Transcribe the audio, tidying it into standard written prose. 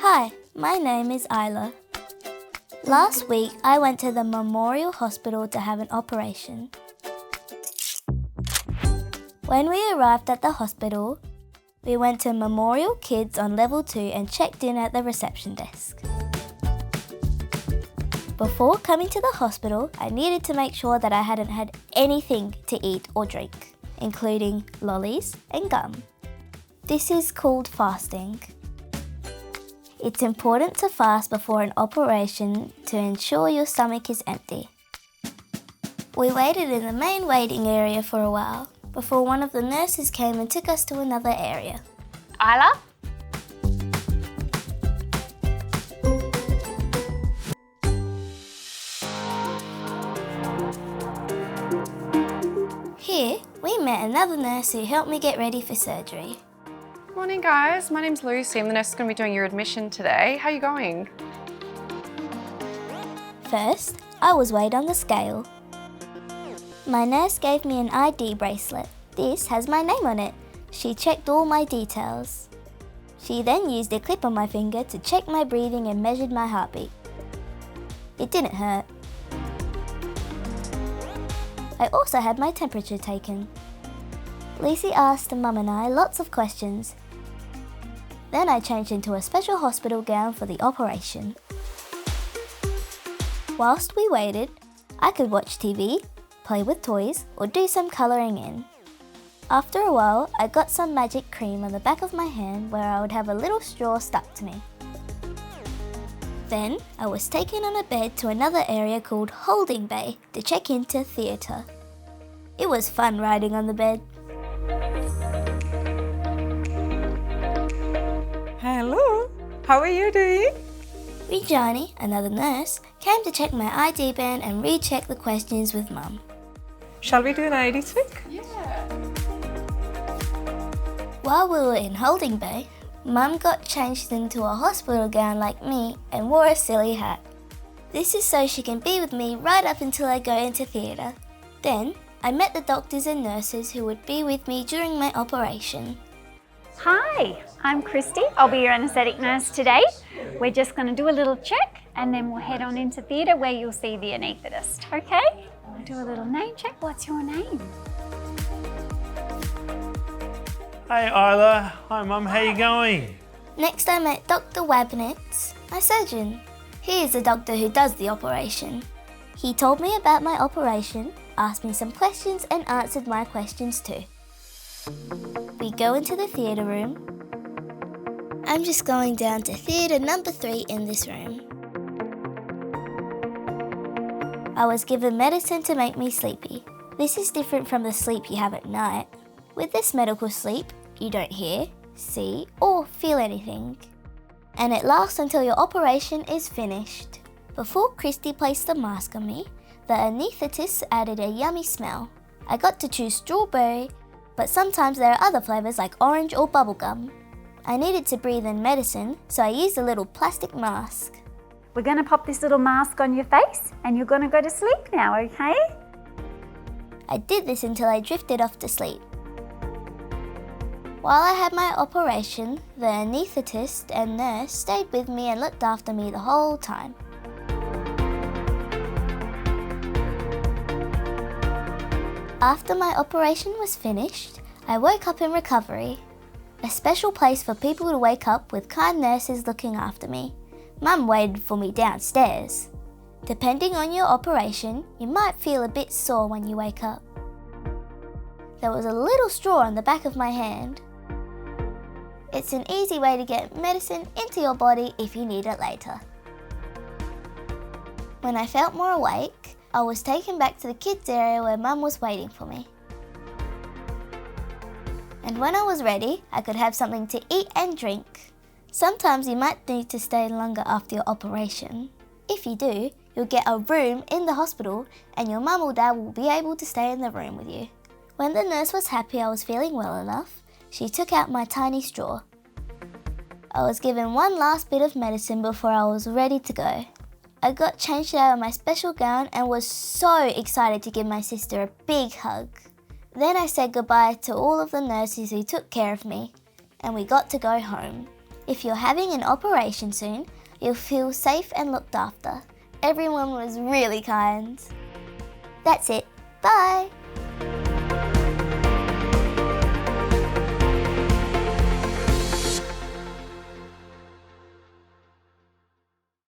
Hi, my name is Islah. Last week, I went to the Memorial Hospital to have an operation. When we arrived at the hospital, we went to Memorial Kids on level 2 and checked in at the reception desk. Before coming to the hospital, I needed to make sure that I hadn't had anything to eat or drink, including lollies and gum. This is called fasting. It's important to fast before an operation to ensure your stomach is empty. We waited in the main waiting area for a while before one of the nurses came and took us to another area. Islah? Here, we met another nurse who helped me get ready for surgery. Morning guys, my name's Lucy. I'm the nurse who's going to be doing your admission today. How are you going? First, I was weighed on the scale. My nurse gave me an ID bracelet. This has my name on it. She checked all my details. She then used a clip on my finger to check my breathing and measured my heartbeat. It didn't hurt. I also had my temperature taken. Lucy asked Mum and I lots of questions. Then I changed into a special hospital gown for the operation. Whilst we waited, I could watch TV, play with toys, or do some colouring in. After a while, I got some magic cream on the back of my hand where I would have a little straw stuck to me. Then, I was taken on a bed to another area called Holding Bay to check into theatre. It was fun riding on the bed. Hello, how are you doing? Rejani, another nurse, came to check my ID band and recheck the questions with Mum. Shall we do an ID check? While we were in Holding Bay, Mum got changed into a hospital gown like me and wore a silly hat. This is so she can be with me right up until I go into theatre. Then, I met the doctors and nurses who would be with me during my operation. Hi, I'm Christy. I'll be your anaesthetic nurse today. We're just going to do a little check and then we'll head on into theatre where you'll see the anaesthetist, okay? We'll do a little name check. What's your name? Hey Isla, hi Mum, how you going? Next I met Dr. Wabnitz, my surgeon. He is the doctor who does the operation. He told me about my operation, asked me some questions and answered my questions too. We go into the theatre room. I'm just going down to theatre number 3 in this room. I was given medicine to make me sleepy. This is different from the sleep you have at night. With this medical sleep, you don't hear, see, or feel anything. And it lasts until your operation is finished. Before Christy placed the mask on me, the anaesthetist added a yummy smell. I got to choose strawberry, but sometimes there are other flavours like orange or bubblegum. I needed to breathe in medicine, so I used a little plastic mask. We're going to pop this little mask on your face and you're going to go to sleep now, okay? I did this until I drifted off to sleep. While I had my operation, the anaesthetist and nurse stayed with me and looked after me the whole time. After my operation was finished, I woke up in recovery, a special place for people to wake up with kind nurses looking after me. Mum waited for me downstairs. Depending on your operation, you might feel a bit sore when you wake up. There was a little straw on the back of my hand. It's an easy way to get medicine into your body if you need it later. When I felt more awake, I was taken back to the kids area where Mum was waiting for me. And when I was ready, I could have something to eat and drink. Sometimes you might need to stay longer after your operation. If you do, you'll get a room in the hospital and your mum or dad will be able to stay in the room with you. When the nurse was happy I was feeling well enough, she took out my tiny straw. I was given one last bit of medicine before I was ready to go. I got changed out of my special gown and was so excited to give my sister a big hug. Then I said goodbye to all of the nurses who took care of me, and we got to go home. If you're having an operation soon, you'll feel safe and looked after. Everyone was really kind. That's it. Bye!